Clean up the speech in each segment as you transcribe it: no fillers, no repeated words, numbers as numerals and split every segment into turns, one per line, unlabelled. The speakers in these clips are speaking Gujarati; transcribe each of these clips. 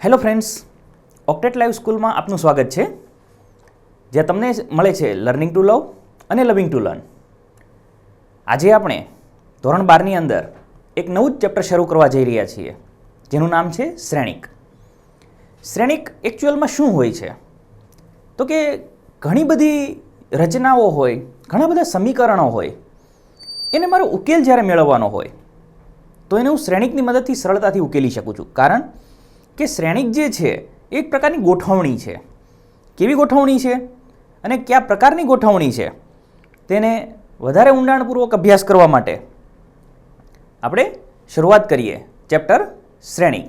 હેલો ફ્રેન્ડ્સ, ઓક્ટેટ લાઈવ સ્કૂલમાં આપનું સ્વાગત છે, જ્યાં તમને મળે છે લર્નિંગ ટુ લવ અને લવિંગ ટુ લર્ન. આજે આપણે ધોરણ 12ની અંદર એક નવું જ ચેપ્ટર શરૂ કરવા જઈ રહ્યા છીએ, જેનું નામ છે શ્રેણિક. શ્રેણિક એકચ્યુઅલમાં શું હોય છે? તો કે ઘણી બધી રચનાઓ હોય, ઘણા બધા સમીકરણો હોય, એને મારો ઉકેલ જ્યારે મેળવવાનો હોય તો એને હું શ્રેણિકની મદદથી સરળતાથી ઉકેલી શકું છું. કારણ કે શ્રેણિક જે છે એ એક પ્રકારની ગોઠવણી છે. કેવી ગોઠવણી છે અને કયા પ્રકારની ગોઠવણી છે તેને વધારે ઊંડાણપૂર્વક અભ્યાસ કરવા માટે આપણે શરૂઆત કરીએ ચેપ્ટર શ્રેણિક.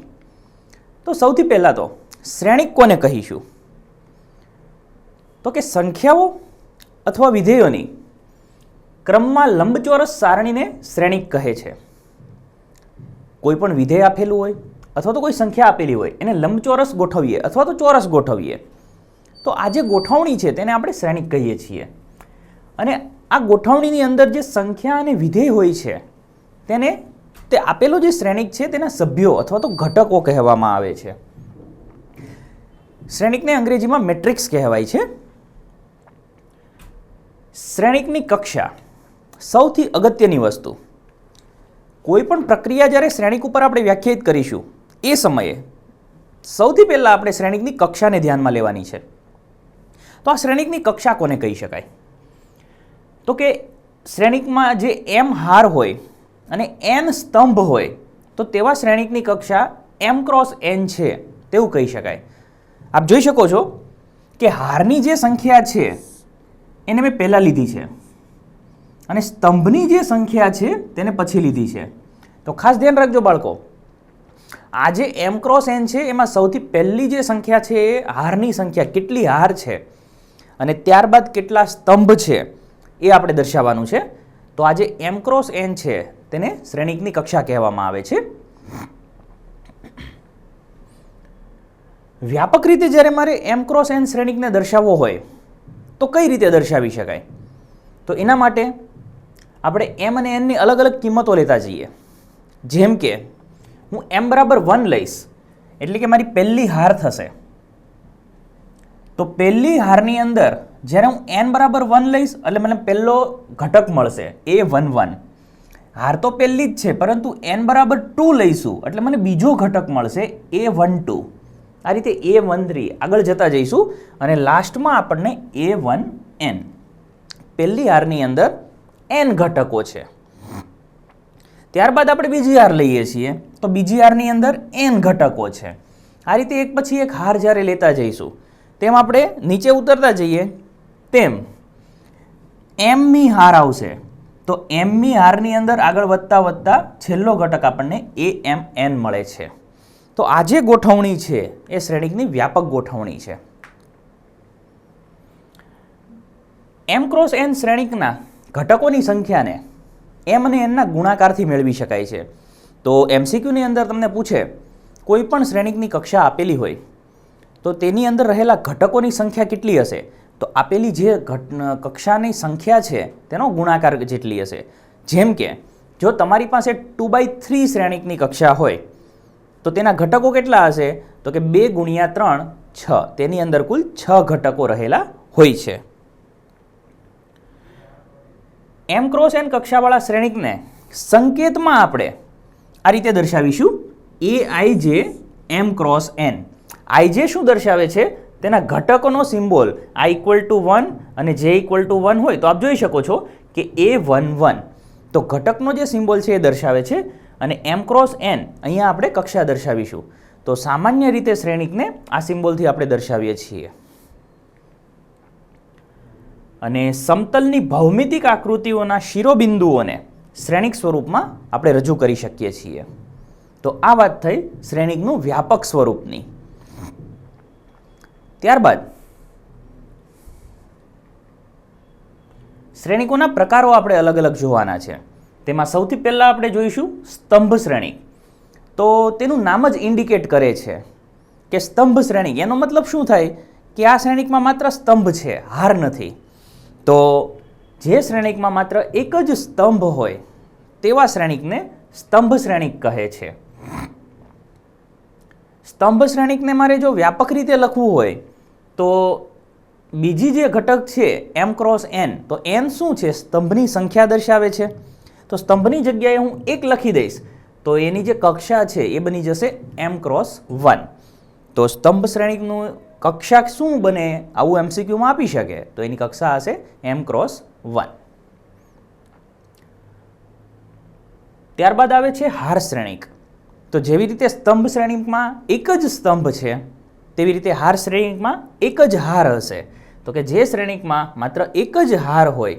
તો સૌથી પહેલાં તો શ્રેણિક કોને કહીશું? તો કે સંખ્યાઓ અથવા વિધેયોની ક્રમમાં લંબચોરસ સારણીને શ્રેણિક કહે છે. કોઈ પણ વિધેય આપેલું હોય અથવા તો કોઈ સંખ્યા આપેલી હોય એને લંબચોરસ ગોઠવીએ અથવા તો ચોરસ ગોઠવીએ તો આ જે ગોઠવણી છે તેને આપણે શ્રેણિક કહીએ છીએ. અને આ ગોઠવણીની અંદર જે સંખ્યા અને વિધેય હોય છે તેને તે આપેલો જે શ્રેણિક છે તેના સભ્યો અથવા તો ઘટકો કહેવામાં આવે છે. શ્રેણિકને અંગ્રેજીમાં મેટ્રિક્સ કહેવાય છે. શ્રેણિકની કક્ષા સૌથી અગત્યની વસ્તુ. કોઈ પણ પ્રક્રિયા જ્યારે શ્રેણિક ઉપર આપણે વ્યાખ્યાયિત કરીશું એ સમયે સૌથી પહેલાં આપણે શ્રેણિકની કક્ષાને ધ્યાનમાં લેવાની છે. તો આ શ્રેણિકની કક્ષા કોને કહી શકાય? તો કે શ્રેણિકમાં જે m હાર હોય અને n સ્તંભ હોય તો તેવા શ્રેણિકની કક્ષા m ક્રોસ n છે તેવું કહી શકાય. આપ જોઈ શકો છો કે હારની જે સંખ્યા છે એને મેં પહેલાં લીધી છે અને સ્તંભની જે સંખ્યા છે તેને પછી લીધી છે. તો ખાસ ધ્યાન રાખજો બાળકો, આ જે m ક્રોસ n છે એમાં સૌથી પહેલી જે સંખ્યા છે એ હારની સંખ્યા, કેટલી હાર છે, અને ત્યારબાદ કેટલા સ્તંભ છે એ આપણે દર્શાવવાનું છે. તો આ જે m ક્રોસ n છે તેને શ્રેણિકની કક્ષા કહેવામાં આવે છે. વ્યાપક રીતે જ્યારે મારે m ક્રોસ n શ્રેણિકને દર્શાવવો હોય તો કઈ રીતે દર્શાવી શકાય? તો એના માટે આપણે m અને n ની અલગ અલગ કિંમતો લેતા જઈએ. જેમ કે હું m બરાબર 1 લઈશ એટલે કે મારી પહેલી હાર થશે. તો પહેલી હારની અંદર જ્યારે હું n બરાબર 1 લઈશ એટલે મને પહેલો ઘટક મળશે a11. હાર તો પહેલી જ છે પરંતુ n બરાબર 2 લઈશું એટલે મને બીજો ઘટક મળશે a12. આ રીતે a13 આગળ જતા જઈશું અને લાસ્ટમાં આપણને a1n. પહેલી હારની અંદર n ઘટકો છે. ત્યારબાદ આપણે બીજી હાર લઈએ છીએ તો બીજી હારની અંદર n ઘટકો છે. આ રીતે એક પછી એક હાર જ્યારે લેતા જઈશું તેમ આપણે નીચે ઉતરતા જઈએ તેમ mમી હાર આવશે. તો mમી હારની અંદર આગળ વધતા વધતા છેલ્લો ઘટક આપણને amn મળે છે. તો આ જે ગોઠવણી છે એ શ્રેણિકની વ્યાપક ગોઠવણી છે. m ક્રોસ n શ્રેણિકના ઘટકોની સંખ્યાને m અને n ના ગુણાકારથી મેળવી શકાય છે. તો MCQની અંદર તમને પૂછે કોઈ પણ શ્રેણિકની કક્ષા આપેલી હોય તો તેની અંદર રહેલા ઘટકોની સંખ્યા કેટલી હશે? તો આપેલી જે કક્ષાની સંખ્યા છે તેનો ગુણાકાર જેટલી હશે. જેમ કે જો તમારી પાસે 2/3 શ્રેણિકની કક્ષા હોય તો તેના ઘટકો કેટલા હશે? તો કે 2 ગુણ્યા 3 6. તેની અંદર કુલ 6 ઘટકો રહેલા હોય છે. m ક્રોસ n કક્ષાવાળા શ્રેણિકને સંકેતમાં આપણે આ રીતે દર્શાવીશું aij m cross n. ij શું દર્શાવે છે? તેના ઘટકોનો સિમ્બોલ i = 1 અને j = 1 હોય તો આપ જોઈ શકો છો કે a11. તો ઘટકનો જે સિમ્બોલ છે એ દર્શાવે છે અને m ક્રોસ n અહીંયા આપણે કક્ષા દર્શાવીશું. તો સામાન્ય રીતે શ્રેણિકને આ સિમ્બોલથી આપણે દર્શાવીએ છીએ. અને સમતલની ભૌમિતિક આકૃતિઓના શિરોબિંદુઓને શ્રેણિક સ્વરૂપમાં આપણે રજૂ કરી શકીએ છીએ. તો આ વાત થઈ શ્રેણિકનું વ્યાપક સ્વરૂપની. ત્યારબાદ શ્રેણિકોના પ્રકારો આપણે અલગ અલગ જોવાના છે. તેમાં સૌથી પહેલાં આપણે જોઈશું સ્તંભ શ્રેણિક. તો તેનું નામ જ ઇન્ડિકેટ કરે છે કે સ્તંભ શ્રેણિક. એનો મતલબ શું થાય કે આ શ્રેણિકમાં માત્ર સ્તંભ છે, હાર નથી. તો જે શ્રેણિકમાં માત્ર એક જ સ્તંભ હોય તેવા શ્રેણિકને સ્તંભ શ્રેણિક કહે છે. સ્તંભ શ્રેણિકને મારે જો વ્યાપક રીતે લખવું હોય તો બીજી જે ઘટક છે m ક્રોસ n, તો n શું છે? સ્તંભની સંખ્યા દર્શાવે છે. તો સ્તંભની જગ્યાએ હું 1 લખી દઈશ તો એની જે કક્ષા છે એ બની જશે m ક્રોસ 1. તો સ્તંભ શ્રેણિકનું કક્ષા શું બને આવું એમસીક્યુમાં આપી શકે તો એની કક્ષા હશે m ક્રોસ 1. ત્યારબાદ આવે છે હાર શ્રેણિક. તો જેવી રીતે સ્તંભ શ્રેણિકમાં એક જ સ્તંભ છે તેવી રીતે હાર શ્રેણિકમાં એક જ હાર હશે. તો કે જે શ્રેણિકમાં માત્ર એક જ હાર હોય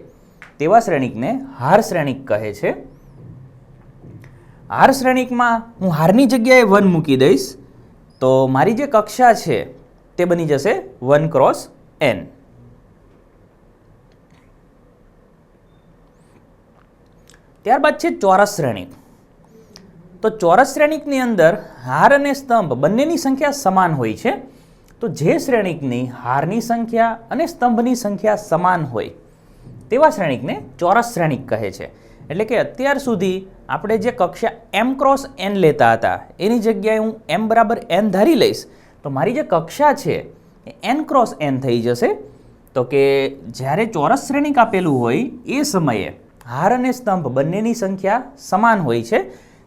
તેવા શ્રેણિકને હાર શ્રેણિક કહે છે. હાર શ્રેણિકમાં હું હારની જગ્યાએ 1 મૂકી દઈશ તો મારી જે કક્ષા છે તે બની જશે 1 ક્રોસ n. ત્યારબાદ છે ચોરસ શ્રેણિક. તો ચોરસ શ્રેણિકની અંદર હાર અને સ્તંભ બંનેની સંખ્યા સમાન હોય છે. તો જે શ્રેણિકની હારની સંખ્યા અને સ્તંભની સંખ્યા સમાન હોય તેવા શ્રેણિકને ચોરસ શ્રેણિક કહે છે. એટલે કે અત્યાર સુધી આપણે જે કક્ષા m ક્રોસ n લેતા હતા એની જગ્યાએ હું m બરાબર n ધારી લઈશ તો મારી જે કક્ષા છે એ n ક્રોસ n થઈ જશે. તો કે જ્યારે ચોરસ શ્રેણિક આપેલું હોય એ સમયે હાર અને સ્તંભ બંનેની સંખ્યા સમાન હોય છે.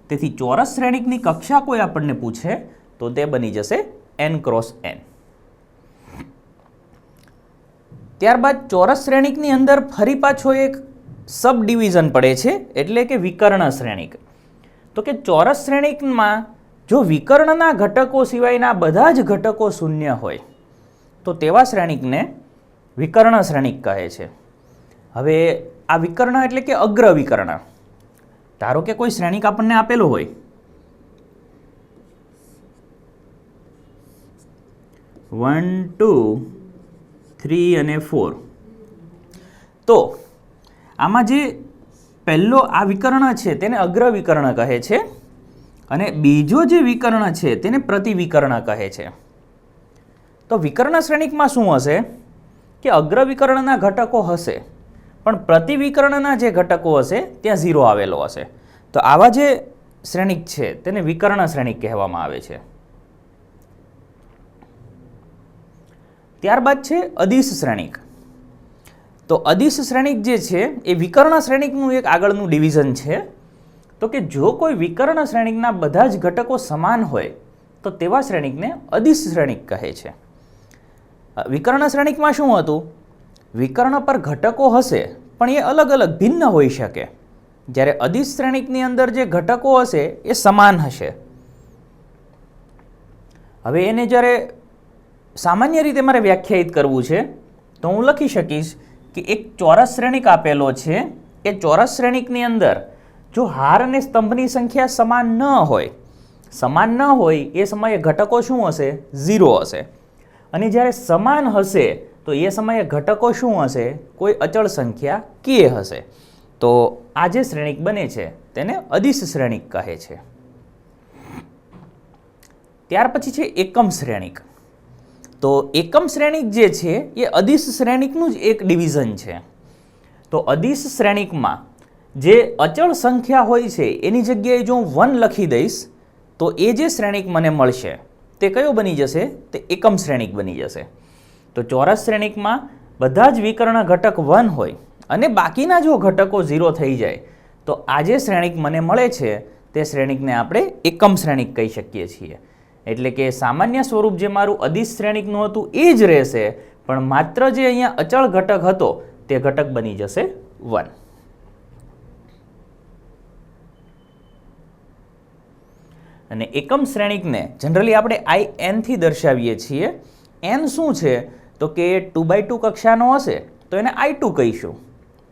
તેથી ચોરસ શ્રેણિકની કક્ષા કોઈ આપણને પૂછે તો તે બની જશે n ક્રોસ n. ત્યારબાદ ચોરસ શ્રેણિકની અંદર ફરી પાછો એક સબ ડિવિઝન પડે છે એટલે કે વિકર્ણ શ્રેણિક. તો કે ચોરસ શ્રેણિકમાં જો વિકર્ણના ઘટકો સિવાયના બધા જ ઘટકો શૂન્ય હોય તો તેવા શ્રેણિકને વિકર્ણ શ્રેણિક કહે છે. હવે આ વિકર્ણ એટલે કે અગ્ર વિકર્ણ. ધારો કે કોઈ શ્રેણિક આપણને આપેલો હોય વન 2 3 અને 4. તો આમાં જે પહેલો આ વિકર્ણ છે તેને અગ્ર વિકર્ણ કહે છે અને બીજો જે વિકર્ણ છે તેને પ્રતિવિકર્ણ કહે છે. તો વિકર્ણ શ્રેણિકમાં શું હશે કે અગ્ર વિકર્ણના ઘટકો હશે પણ પ્રતિવિકર્ણના જે ઘટકો હશે ત્યાં 0 આવેલો હશે. તો આવા જે શ્રેણિક છે તેને વિકર્ણ શ્રેણિક કહેવામાં આવે છે. ત્યારબાદ છે અદિશ શ્રેણિક. તો અદિશ શ્રેણિક જે છે એ વિકર્ણ શ્રેણિકનું એક આગળનું ડિવિઝન છે. તો કે જો કોઈ વિકર્ણ શ્રેણિકના બધા જ ઘટકો સમાન હોય તો તેવા શ્રેણિકને અદિશ શ્રેણિક કહે છે. વિકર્ણ શ્રેણિકમાં શું હતું? વિકર્ણ પર ઘટકો હશે પણ એ અલગ અલગ ભિન્ન હોઈ શકે. જ્યારે અદિશ શ્રેણિકની અંદર જે ઘટકો હશે એ સમાન હશે. હવે એને જ્યારે સામાન્ય રીતે મારે વ્યાખ્યાયિત કરવું છે તો હું લખી શકીશ કે એક ચોરસ શ્રેણિક આપેલો છે. એ ચોરસ શ્રેણિકની અંદર જો હાર અને સ્તંભની સંખ્યા સમાન ન હોય એ સમયે ઘટકો શું હશે? 0 હશે. અને જ્યારે સમાન હશે તો એ સમયે ઘટકો શું હશે? કોઈ અચળ સંખ્યા k હશે. તો આ જે શ્રેણિક બને છે તેને અદિશ શ્રેણિક કહે છે. ત્યાર પછી છે એકમ શ્રેણિક. તો એકમ શ્રેણિક જે છે એ અદિશ શ્રેણિકનું જ એક ડિવિઝન છે. તો અદિશ શ્રેણિકમાં જે અચળ સંખ્યા હોય છે એની જગ્યાએ જો હું 1 લખી દઈશ તો એ જે શ્રેણિક મને મળશે તે કયો બની જશે? તે એકમ શ્રેણિક બની જશે. તો ચોરસ શ્રેણિકમાં બધા જ વિકર્ણ ઘટક 1 હોય અને બાકીના જો ઘટકો 0 થઈ જાય તો આ જે શ્રેણિક મને મળે છે તે શ્રેણિકને આપણે એકમ શ્રેણિક કહી શકીએ છીએ. એટલે કે સામાન્ય સ્વરૂપ જે મારું અદિશ શ્રેણિકનું હતું એ જ રહેશે પણ માત્ર જે અહીંયા અચળ ઘટક હતો તે ઘટક બની જશે 1. અને એકમ શ્રેણિકને જનરલી આપણે IN થી દર્શાવીએ છીએ. n શું છે તો કે 2x2 કક્ષાનો હશે તો એને I2 કહીશું.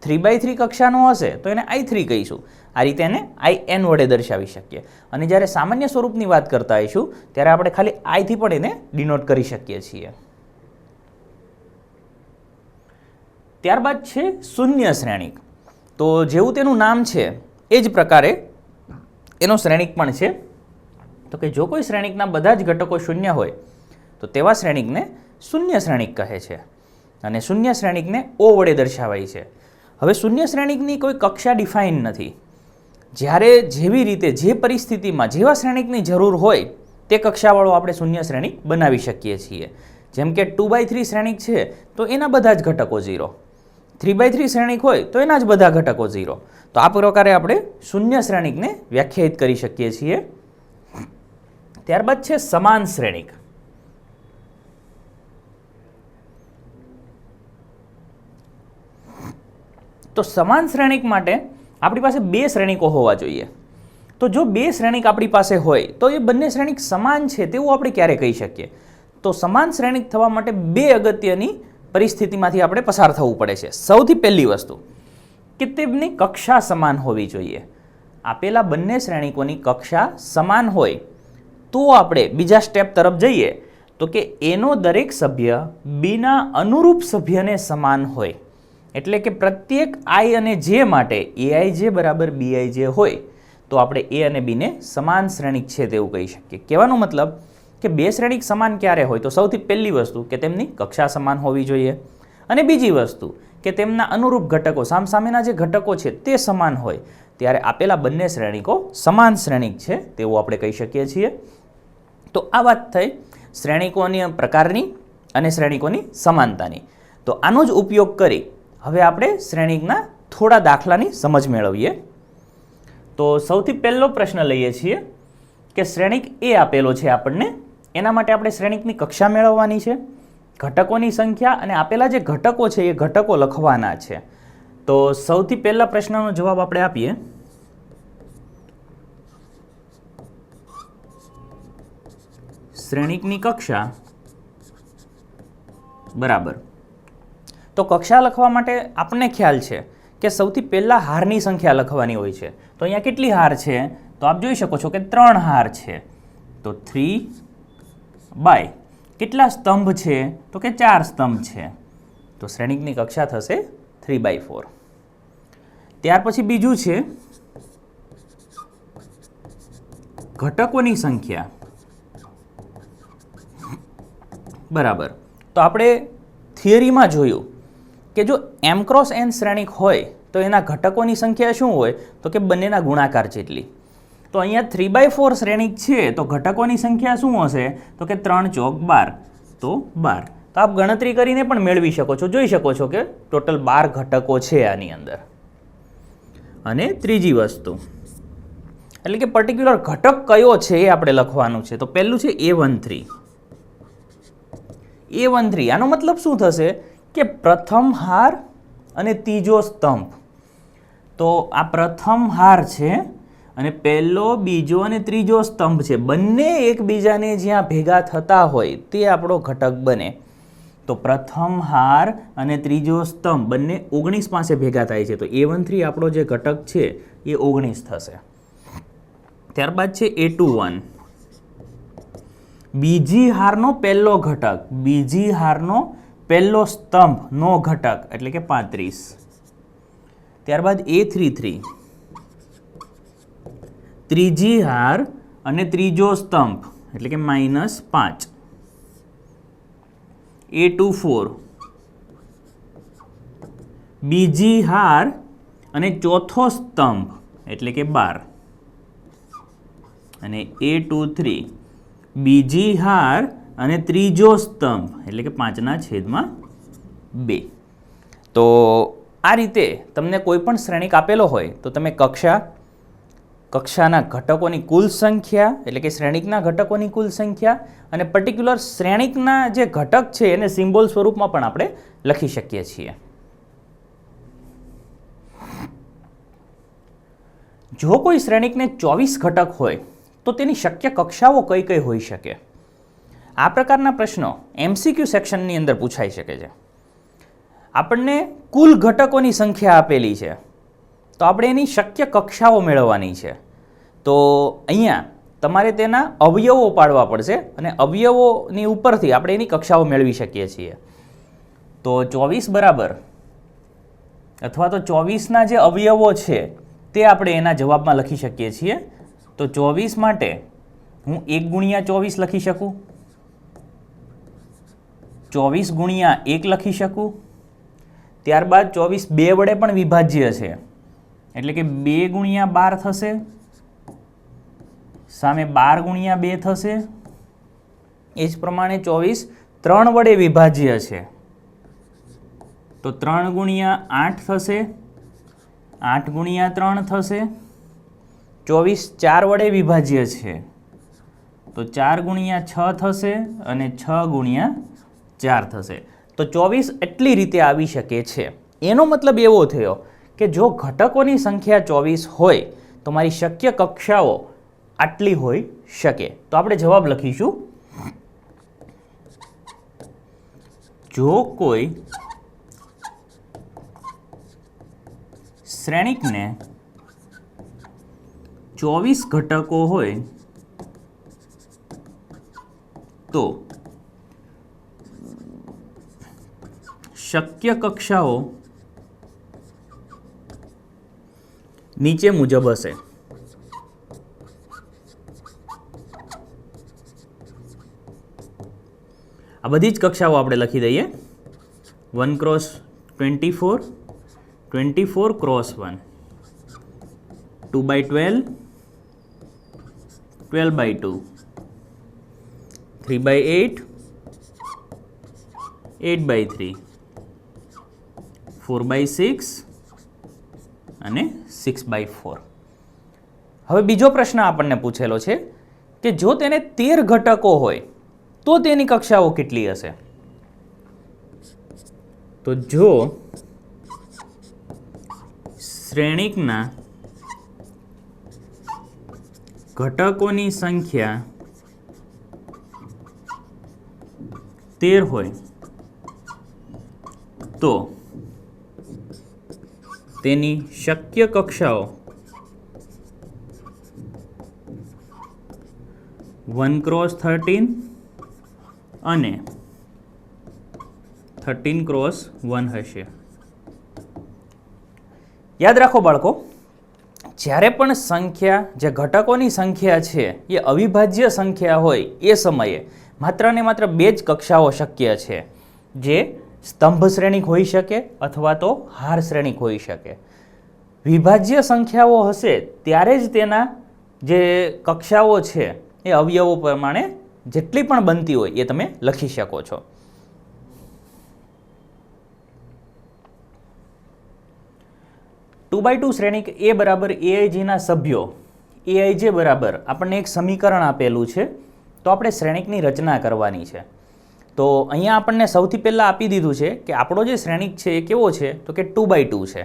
3x3 કક્ષાનો હશે તો એને I3 કહીશું. આ રીતે એને IN વડે દર્શાવી શકીએ. અને જ્યારે સામાન્ય સ્વરૂપની વાત કરતા હોઈશું ત્યારે આપણે ખાલી I થી પણ એને ડિનોટ કરી શકીએ છીએ. ત્યારબાદ છે શૂન્ય શ્રેણિક. તો જેવું તેનું નામ છે એ જ પ્રકારે એનો શ્રેણિક પણ છે. તો કે જો કોઈ શ્રેણિકના બધા જ ઘટકો શૂન્ય હોય તો તેવા શ્રેણિકને શૂન્ય શ્રેણિક કહે છે. અને શૂન્ય શ્રેણિકને O વડે દર્શાવાય છે. હવે શૂન્ય શ્રેણિકની કોઈ કક્ષા ડિફાઇન નથી. જ્યારે જેવી રીતે જે પરિસ્થિતિમાં જેવા શ્રેણિકની જરૂર હોય તે કક્ષાવાળો આપણે શૂન્ય શ્રેણિક બનાવી શકીએ છીએ. જેમ કે 2/3 શ્રેણિક છે તો એના બધા જ ઘટકો 0, 3/3 શ્રેણિક હોય તો એના જ બધા ઘટકો 0. તો આ પ્રકારે આપણે શૂન્ય શ્રેણિકને વ્યાખ્યાયિત કરી શકીએ છીએ. ત્યારબાદ છે સમાન શ્રેણિક. તો સમાન શ્રેણિક માટે આપણી પાસે બે શ્રેણિકો હોવા જોઈએ. તો જો બે શ્રેણિક આપણી પાસે હોય તો એ બંને શ્રેણિક સમાન છે તેવું આપણે ક્યારે કહી શકીએ? તો સમાન શ્રેણિક થવા માટે બે અગત્યની પરિસ્થિતિમાંથી આપણે પસાર થવું પડે છે. સૌથી પહેલી વસ્તુ કે તેમની કક્ષા સમાન હોવી જોઈએ. આપેલા બંને શ્રેણિકોની કક્ષા સમાન હોય તો આપણે બીજા સ્ટેપ તરફ જઈએ તો કે એનો દરેક સભ્ય બીના અનુરૂપ સભ્યને સમાન હોય. એટલે કે પ્રત્યેક આઈ અને જે માટે એઆઈ બરાબર બીઆઈ હોય તો આપણે એ અને બીને સમાન શ્રેણિક છે તેવું કહી શકીએ. કહેવાનો મતલબ કે બે શ્રેણિક સમાન ક્યારે હોય? તો સૌથી પહેલી વસ્તુ કે તેમની કક્ષા સમાન હોવી જોઈએ, અને બીજી વસ્તુ કે તેમના અનુરૂપ ઘટકો સામસામેના જે ઘટકો છે તે સમાન હોય. ત્યારે આપેલા બંને શ્રેણિકો સમાન શ્રેણિક છે તેવું આપણે કહી શકીએ છીએ. તો આ વાત થઈ શ્રેણિકોની પ્રકારની અને શ્રેણિકોની સમાનતાની. તો આનો જ ઉપયોગ કરી હવે આપણે શ્રેણિકના થોડા દાખલાની સમજ મેળવીએ. તો સૌથી પહેલો પ્રશ્ન લઈએ છીએ કે શ્રેણિક એ આપેલો છે આપણને, એના માટે આપણે શ્રેણિકની કક્ષા મેળવવાની છે, ઘટકોની સંખ્યા અને આપેલા જે ઘટકો છે એ ઘટકો લખવાના છે. તો સૌથી પહેલા પ્રશ્નનો જવાબ આપણે આપીએ. શ્રેણિકની કક્ષા બરાબર. તો કક્ષા લખવા માટે આપણને ખ્યાલ છે કે સૌથી પહેલા હારની સંખ્યા લખવાની હોય છે. તો અહીંયા કેટલી હાર છે? તો આપ જોઈ શકો છો કે 3 હાર છે. તો 3/, કેટલા સ્તંભ છે? તો કે 4 સ્તંભ છે. તો શ્રેણિકની કક્ષા થશે 3/4. ત્યાર પછી બીજું છે ઘટકોની સંખ્યા બરાબર. તો આપણે થિયરીમાં જોયું કે જો m ક્રોસ n શ્રેણિક હોય તો એના ઘટકોની સંખ્યા શું હોય? તો કે બંનેના ગુણાકાર જેટલી. તો અહીંયા 3/4 શ્રેણિક છે તો ઘટકોની સંખ્યા શું હશે? તો કે 3 ચોક 12, તો 12. તો આપ ગણતરી કરીને પણ મેળવી શકો છો, જોઈ શકો છો કે ટોટલ 12 ઘટકો છે આની અંદર. અને ત્રીજી વસ્તુ એટલે કે પર્ટિક્યુલર ઘટક કયો છે એ આપણે લખવાનું છે. તો પહેલું છે A13. A13 આનો મતલબ શું થશે કે પ્રથમ હાર અને ત્રીજો સ્તંભ. તો આ પ્રથમ હાર છે અને પહેલો, બીજો અને ત્રીજો સ્તંભ છે. બંને એકબીજાને જ્યાં ભેગા થતા હોય તે આપણો ઘટક બને. તો પ્રથમ હાર અને ત્રીજો સ્તંભ બંને 19 પાસે ભેગા થાય છે. તો A13 આપણો જે ઘટક છે એ 19 થશે. ત્યારબાદ છે A21. બીજી હારનો પહેલો ઘટક, બીજી હારનો પહેલો સ્તંભનો ઘટક એટલે કે 35. ત્યારબાદ A33. ત્રીજી હાર અને ત્રીજો સ્તંભ એટલે કે -5. A24. બીજી હાર અને ચોથો સ્તંભ એટલે કે 12. અને A23. બીજી હાર અને ત્રીજો સ્તંભ એટલે કે 5/2. તો આ રીતે તમને કોઈ પણ શ્રેણિક આપેલો હોય તો તમે કક્ષાના ઘટકોની કુલ સંખ્યા એટલે કે શ્રેણિકના ઘટકોની કુલ સંખ્યા અને પર્ટિક્યુલર શ્રેણિકના જે ઘટક છે એને સિમ્બોલ સ્વરૂપમાં પણ આપણે લખી શકીએ છીએ. જો કોઈ શ્રેણિકને 24 ઘટક હોય તો તેની શક્ય કક્ષાઓ કઈ કઈ હોઈ શકે? આ પ્રકારના પ્રશ્નો MCQ સેક્શનની અંદર પૂછાઈ શકે છે. આપણને કુલ ઘટકોની સંખ્યા આપેલી છે તો આપણે એની શક્ય કક્ષાઓ મેળવવાની છે. તો અહીંયા તમારે તેના અવયવો પાડવા પડશે અને અવયવોની ઉપરથી આપણે એની કક્ષાઓ મેળવી શકીએ છીએ. તો 24 બરાબર અથવા તો 24ના જે અવયવો છે તે આપણે એના જવાબમાં લખી શકીએ છીએ. તો 24 માટે હું 1/24 લખી શકું, 24/1 લખી શકું. ત્યારબાદ 24 2 વડે પણ વિભાજ્ય છે એટલે કે 2/12 થશે, સામે 12/2 થશે એ જ પ્રમાણે 24 3 વડે વિભાજ્ય છે, તો 3 ગુણ્યા 8 થશે, 8 ગુણ્યા 3 થશે. 24 4 વડે વિભાજ્ય છે, તો 4 ગુણ્યા 6 થશે અને 6 ગુણ્યા 4 થશે. તો 24 એટલી રીતે આવી શકે છે. એનો મતલબ એવો થયો કે જો ઘટકોની સંખ્યા 24 હોય તો મારી શક્ય કક્ષાઓ આટલી હોઈ શકે. તો આપણે જવાબ લખીશું, જો કોઈ શ્રેણિકને 24 ઘટકો હોય તો શક્ય કક્ષાઓ નીચે મુજબ હશે. આ બધી જ કક્ષાઓ આપણે લખી દઈએ. 1 cross 24, 24 cross 1, 2 by 12, 12 by 2, 3 by 8, 8 by 3, 4 by 6 અને 6 by 4. હવે બીજો પ્રશ્ન આપણને પૂછેલો છે કે જો તેને 13 ઘટકો હોય તો તેની કક્ષાઓ કેટલી હશે? તો જો શ્રેણિકના ઘટકોની સંખ્યા 13 હોય તો તેની શક્ય કક્ષાઓ 1 ક્રોસ 13 અને 13 ક્રોસ 1 હશે. યાદ રાખો બાળકો, જ્યારે પણ સંખ્યા, જે ઘટકોની સંખ્યા છે એ અવિભાજ્ય સંખ્યા હોય એ સમયે માત્ર ને માત્ર 2 જ કક્ષાઓ શક્ય છે, જે સ્તંભ શ્રેણિક હોઈ શકે અથવા તો હાર શ્રેણિક હોઈ શકે. વિભાજ્ય સંખ્યાઓ હશે ત્યારે જ તેના જે કક્ષાઓ છે એ અવયવો પ્રમાણે જેટલી પણ બનતી હોય એ તમે લખી શકો છો. ટુ બાય ટુ શ્રેણિક એ બરાબર એઆઈજીના સભ્યો, એઆઈજે બરાબર આપણને એક સમીકરણ આપેલું છે, તો આપણે શ્રેણિકની રચના કરવાની છે. તો અહીંયા આપણને સૌથી પહેલાં આપી દીધું છે કે આપણો જે શ્રેણિક છે એ કેવો છે, તો કે 2 by 2 છે.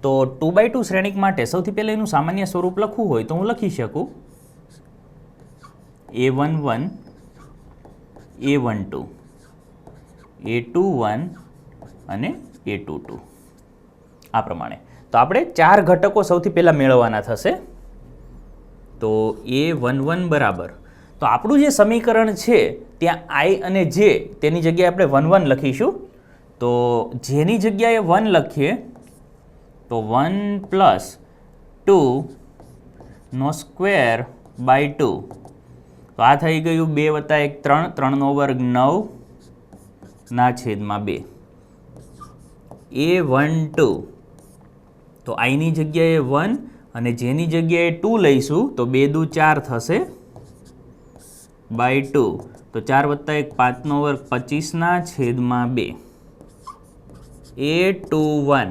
તો 2 by 2 શ્રેણિક માટે સૌથી પહેલાં એનું સામાન્ય સ્વરૂપ લખવું હોય તો હું લખી શકું A11, A12, A21 અને A22 આ પ્રમાણે. તો આપણે 4 ઘટકો સૌથી પહેલાં મેળવવાના થશે. તો A11 બરાબર, તો આપણું જે સમીકરણ છે ત્યાં I અને J તેની જગ્યાએ આપણે 1 1 લખીશું. તો જેની જગ્યાએ 1 લખીએ તો 1 પ્લસ 2 નો સ્ક્વેર બાય 2. તો આ થઈ ગયું 2 વત્તા 1 3, 3 નો વર્ગ 9 ના છેદમાં 2. A12, તો આઈની જગ્યાએ 1 અને જેની જગ્યાએ 2 લઈશું તો 2 દુ 4 થશે બાય 2. તો 4 વત્તા 1 5 નો વર્ગ 25 ના છેદમાં 2. A21,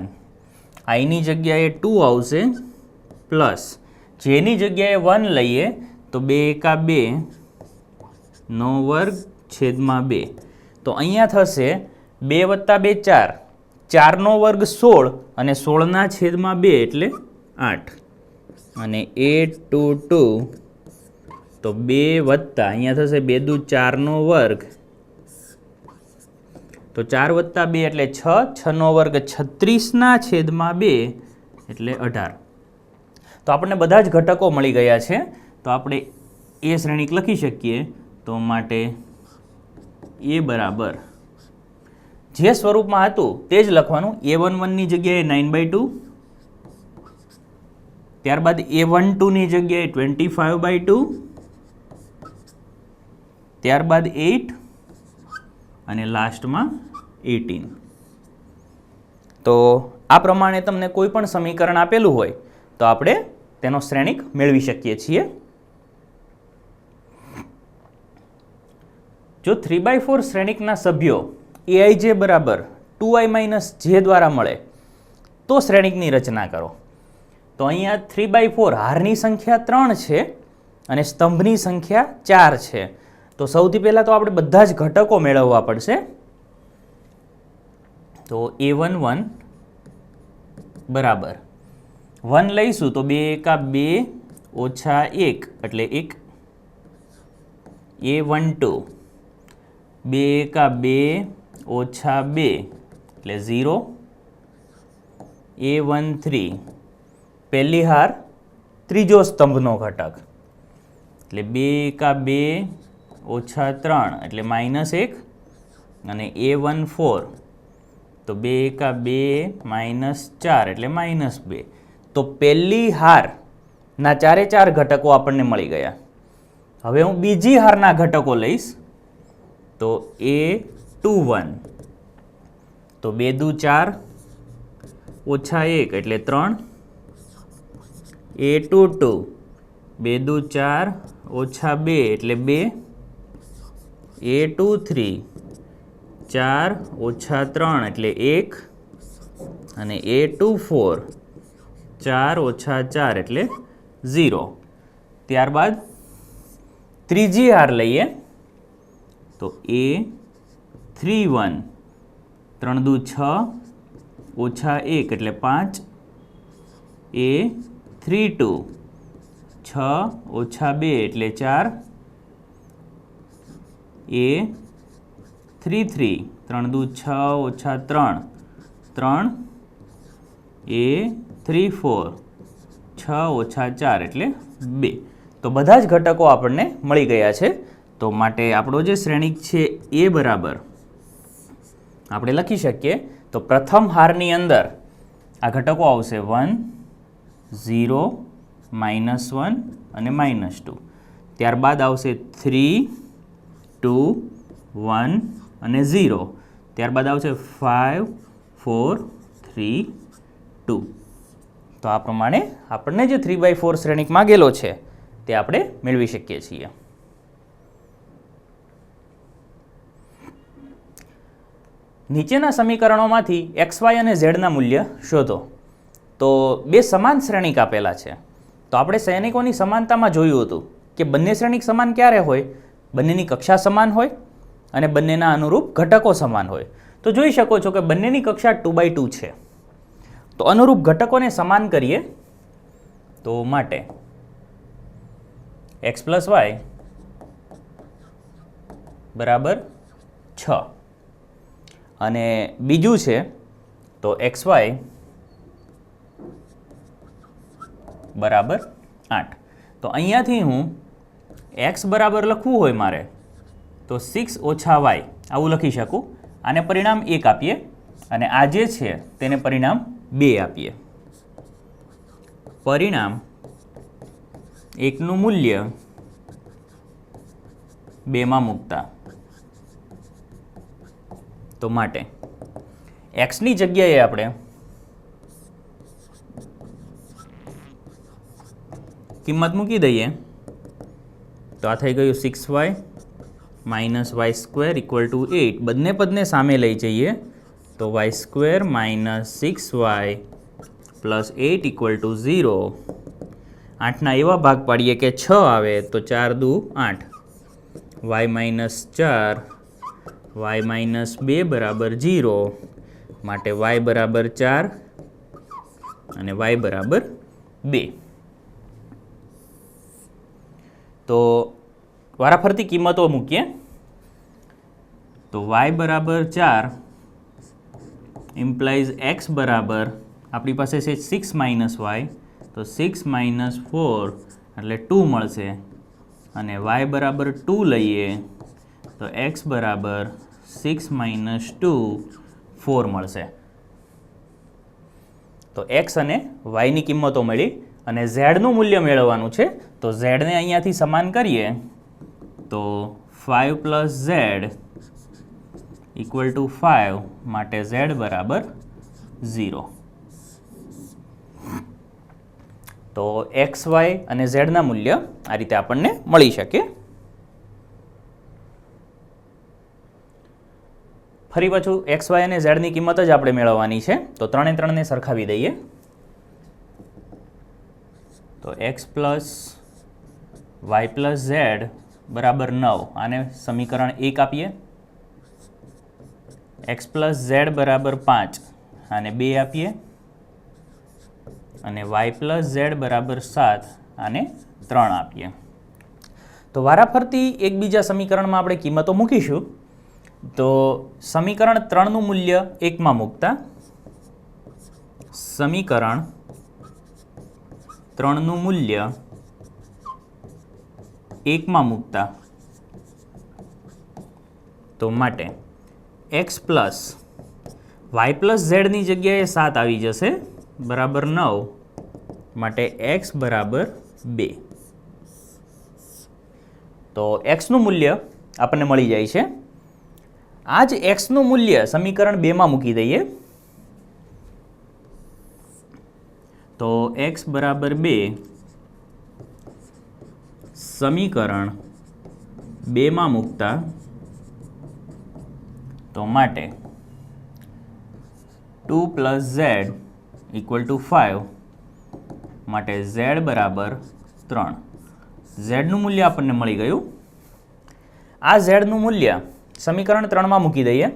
આઈની જગ્યાએ 2 આવશે પ્લસ જેની જગ્યાએ 1 લઈએ તો 2 એકા 2 નો વર્ગ છેદમાં 2. તો અહીંયા થશે 2 વત્તા 2 4, 4 નો વર્ગ 16 અને 16 ના છેદમાં 2 એટલે 8. અને A22 તો 2 વત્તા અહીંયા થશે 2 દુ 4 નો વર્ગ, તો 4 વત્તા 2 એટલે 6, 6 નો વર્ગ 36 ના છેદમાં 2 એટલે 18. તો આપણને બધા જ ઘટકો મળી ગયા છે. તો આપણે એ શ્રેણિક લખી શકીએ. તો માટે એ બરાબર જે સ્વરૂપમાં હતું તે જ લખવાનું. A11ની જગ્યાએ 9/2, ત્યારબાદ A12ની જગ્યાએ 25/2, ત્યારબાદ 8 અને લાસ્ટમાં 18. તો આ પ્રમાણે તમને કોઈ પણ સમીકરણ આપેલું હોય તો આપણે તેનો શ્રેણિક મેળવી શકીએ છીએ. જો 3/4 શ્રેણિકના સભ્યો aij બરાબર 2i માઇનસ જે દ્વારા મળે તો શ્રેણિકની રચના કરો. તો અહીંયા 3/4 હારની સંખ્યા 3 છે અને સ્તંભની સંખ્યા 4 છે. તો સૌથી પહેલાં તો આપણે બધા જ ઘટકો મેળવવા પડશે. તો a11 બરાબર 1 લઈશું તો 2 એકા 2 ઓછા 1 એટલે 1. a12 2 એકા 2 ઓછા 2 એટલે 0. a13 પહેલી હાર ત્રીજો સ્તંભનો ઘટક એટલે 2 એકા 2 ઓછા 3 એટલે -1. અને a14 તો 2 એકા 2 -4 એટલે -2. તો પહેલી હારના 4 ઘટકો આપણને મળી ગયા. હવે હું બીજી હારના ઘટકો લઈશ. તો a21 તો 2 દુ 4 ઓછા 1 એટલે 3. a22 2 દુ 4 ઓછા 2 એટલે 2. a23 4 ઓછા 3 એટલે 1. અને a24 4 ઓછા 4 એટલે 0. ત્યારબાદ ત્રીજી હાર લઈએ. તો a31 3 દુ 6 ઓછા 1 એટલે 5. a32 6 ઓછા 2 એટલે 4. a33 3 દુ 6 ઓછા 3 3. a34 6 ઓછા 4 એટલે 2. તો બધા જ ઘટકો આપણને મળી ગયા છે. તો માટે આપણો જે શ્રેણિક છે એ બરાબર આપણે લખી શકીએ. તો પ્રથમ હારની અંદર આ ઘટકો આવશે 1 0 -1 અને -2. ત્યારબાદ આવશે 3 2 1 અને 0. ત્યારબાદ આવશે 5 4 3 2. તો આ પ્રમાણે આપણને જે 3/4 શ્રેણિક માગેલો છે તે આપણે મેળવી શકીએ છીએ. નીચેના સમીકરણોમાંથી xy અને z ના મૂલ્ય શોધો. તો બે સમાન શ્રેણિક આપેલા છે. તો આપણે શ્રેણિકોની સમાનતામાં જોયું હતું કે બંને શ્રેણિક સમાન ક્યારે હોય? બંનેની કક્ષા સમાન હોય અને બંનેના અનુરૂપ ઘટકો સમાન હોય. તો જોઈ શકો છો કે બંનેની કક્ષા 2/2 છે. તો અનુરૂપ ઘટકોને સમાન કરીએ. તો માટે x + y બરાબર 6 અને બીજું છે તો xy બરાબર 8. તો અહીંયાથી હું x બરાબર લખવું હોય મારે તો 6 ઓછા y આવું લખી શકું. આને પરિણામ 1 આપીએ અને આ જે છે તેને પરિણામ 2 આપીએ. પરિણામ 1નું મૂલ્ય 2માં મૂકતા. તો માટે xની જગ્યાએ આપણે કિંમત મૂકી દઈએ. તો આ થઈ ગયું 6y - y² = 8. બંને પદને સામે લઈ જઈએ તો y² - 6y + 8 = 0. 8ના એવા ભાગ પાડીએ કે 6 આવે તો 4 દુ 8. y - 4 y - 2 બરાબર 0. માટે y બરાબર 4 અને y બરાબર 2. તો વારાફરતી કિંમતો મૂકીએ. તો y બરાબર 4 ઇમ્પ્લાઇઝ x બરાબર આપણી પાસે છે 6 - y. તો 6 - 4 એટલે 2 મળશે. અને y બરાબર 2 લઈએ તો x બરાબર 6 - 2 4 મળશે. તો x અને yની કિંમતો મળી અને ઝેડનું મૂલ્ય મેળવવાનું છે. તો ઝેડને અહીંયાથી સમાન કરીએ તો 5 + z = 5. માટે z બરાબર 0. તો x, y અને z ના મૂલ્ય આ રીતે આપણને મળી શકે. ફરી પાછું એક્સ વાય અને ઝેડની કિંમત જ આપણે મેળવવાની છે, તો 3 એ 3ને સરખાવી દઈએ. તો x plus y plus z બરાબર 9, આને સમીકરણ 1 આપીએ. એક્સ પ્લસ ઝેડ બરાબર 5, આને 2 આપીએ. અને વાય પ્લસ ઝેડ બરાબર 7, આને 3 આપીએ. તો વારાફરતી એકબીજા સમીકરણમાં આપણે કિંમતો મૂકીશું. તો સમીકરણ 3નું મૂલ્ય 1માં મૂકતા સમીકરણ 3નું મૂલ્ય 1માં મૂકતા તો માટે એક્સ પ્લસ વાય પ્લસ ઝેડની જગ્યાએ 7 આવી જશે બરાબર 9, માટે એક્સ બરાબર 2. તો એક્સનું મૂલ્ય આપણને મળી જાય છે. આ જ એક્સનું મૂલ્ય સમીકરણ 2માં મૂકી દઈએ. તો એક્સ બરાબર 2 સમીકરણ 2માં મૂકતા તો માટે 2 પ્લસ ઝેડ ઇક્વલ ટુ 5, માટે ઝેડ બરાબર 3. ઝેડનું મૂલ્ય આપણને મળી ગયું. આ ઝેડનું મૂલ્ય સમીકરણ 3માં મૂકી દઈએ.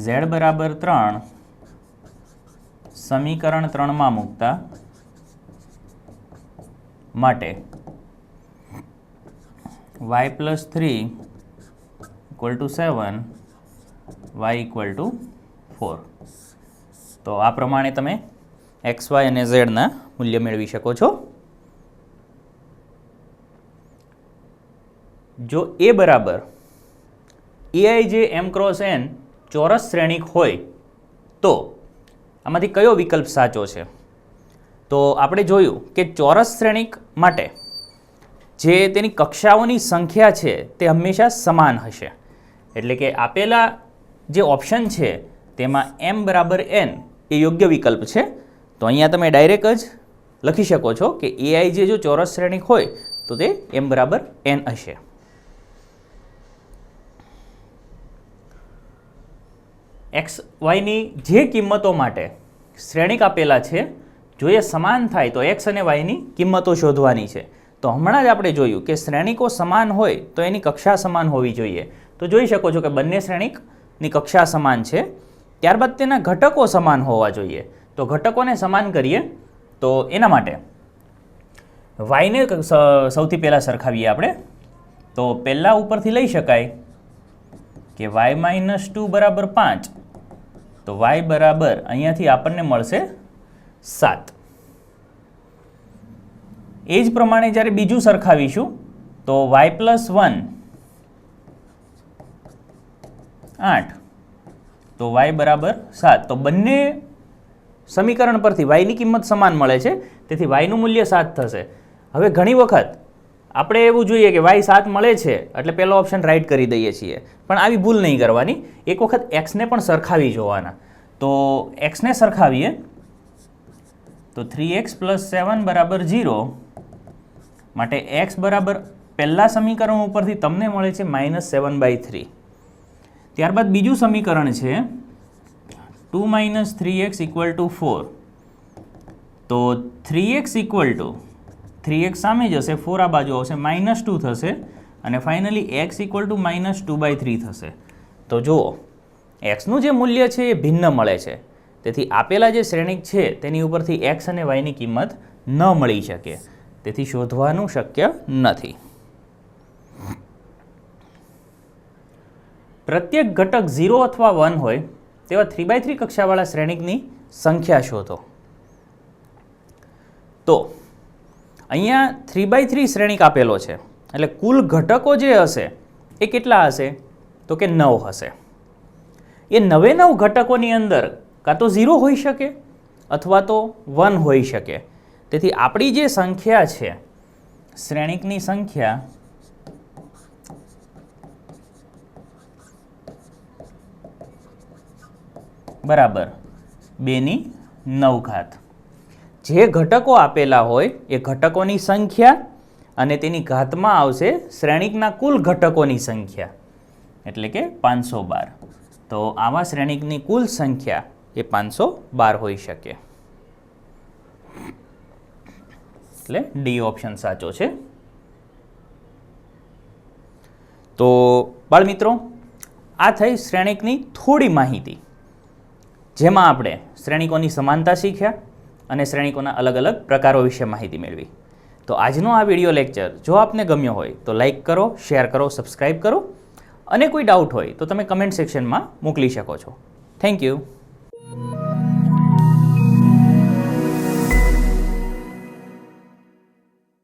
ઝેડ બરાબર 3 સમીકરણ 3માં મૂકતા માટે y plus 3 equal to 7, y equal to 4. તો આ પ્રમાણે તમે એક્સ વાય અને ઝેડના મૂલ્ય મેળવી શકો છો. જો એ બરાબર એઆઈ જે એમ ક્રોસ એન ચોરસ શ્રેણિક હોય તો આમાંથી કયો વિકલ્પ સાચો છે? તો આપણે જોયું કે ચોરસ શ્રેણિક માટે જે તેની કક્ષાઓની સંખ્યા છે તે હંમેશા સમાન હશે. એટલે કે આપેલા જે ઓપ્શન છે તેમાં m બરાબર n એ યોગ્ય વિકલ્પ છે. તો અહીંયા તમે ડાયરેક્ટ જ લખી શકો છો કે એઆઈ જે જો ચોરસ શ્રેણિક હોય તો તે m બરાબર n હશે. એક્સ વાયની જે કિંમતો માટે શ્રેણિક આપેલા છે, જો એ સમાન થાય તો એક્સ અને વાયની કિંમતો શોધવાની છે. તો હમણાં જ આપણે જોયું કે શ્રેણિકો સમાન હોય તો એની કક્ષા સમાન હોવી જોઈએ. તો જોઈ શકો છો કે બંને શ્રેણિકની કક્ષા સમાન છે. ત્યારબાદ તેના ઘટકો સમાન હોવા જોઈએ. તો ઘટકોને સમાન કરીએ તો એના માટે વાયને સૌથી પહેલાં સરખાવીએ આપણે. તો પહેલાં ઉપરથી લઈ શકાય કે વાય માઇનસ 2 બરાબર 5, તો વાય બરાબર અહીંયાથી આપણને મળશે 7. એ જ પ્રમાણે જ્યારે બીજું સરખાવીશું તો વાય પ્લસ 1 8, તો વાય બરાબર 7. તો બંને સમીકરણ પરથી વાયની કિંમત સમાન મળે છે, તેથી વાયનું મૂલ્ય 7 થશે. હવે ઘણી વખત આપણે એવું જોઈએ કે વાય 7 મળે છે એટલે પહેલો ઓપ્શન રાઈટ કરી દઈએ છીએ, પણ આવી ભૂલ નહીં કરવાની. એક વખત એક્સને પણ સરખાવી જોવાના. તો એક્સને સરખાવીએ તો 3x પ્લસ 7 બરાબર 0, માટે એક્સ બરાબર પહેલા સમીકરણ ઉપરથી તમને મળે છે -7/3. ત્યારબાદ બીજું સમીકરણ છે 2 - 3x ઇક્વલ ટુ 4. તો 3x ઇક્વલ ટુ 3x સામે જશે, 4 આ બાજુ આવશે, -2 થશે અને ફાઇનલી x ઇક્વલ ટુ -2/3 થશે. તો જુઓ એક્સનું જે મૂલ્ય છે એ ભિન્ન મળે છે, તેથી આપેલા જે શ્રેણિક છે તેની ઉપરથી એક્સ અને વાયની કિંમત ન મળી શકે, તેથી શોધવાનું શક્ય નથી. પ્રત્યેક ઘટક 0 અથવા 1 હોય તેવા 3/3 કક્ષાવાળા શ્રેણિકની સંખ્યા શોધો. તો અહીંયા 3/3 શ્રેણિક આપેલો છે, એટલે કુલ ઘટકો જે હશે એ કેટલા હશે? તો કે 9 હશે. એ 9 ઘટકોની અંદર કાં તો 0 હોઈ શકે અથવા તો 1 હોઈ શકે. તેથી આપણી જે સંખ્યા છે શ્રેણિકની સંખ્યા બરાબર 2/9. જે ઘટકો આપેલા હોય એ ઘટકોની સંખ્યા અને તેની ઘાતમાં આવશે શ્રેણિકના કુલ ઘટકોની સંખ્યા. એટલે કે 512. તો આવા શ્રેણિકની કુલ સંખ્યા એ 512 હોઈ શકે. એટલે ડી ઓપ્શન સાચો છે. તો બાળમિત્રો, આ થઈ શ્રેણિકની થોડી માહિતી, જેમાં આપણે શ્રેણિકોની સમાનતા શીખ્યા અને શ્રેણિકોના અલગ અલગ પ્રકારો વિશે માહિતી મેળવી. તો આજનો આ વિડીયો લેક્ચર જો આપને ગમ્યો હોય તો લાઈક કરો, શેર કરો, સબસ્ક્રાઈબ કરો અને કોઈ ડાઉટ હોય તો તમે કમેન્ટ સેક્શનમાં મોકલી શકો છો. Thank you.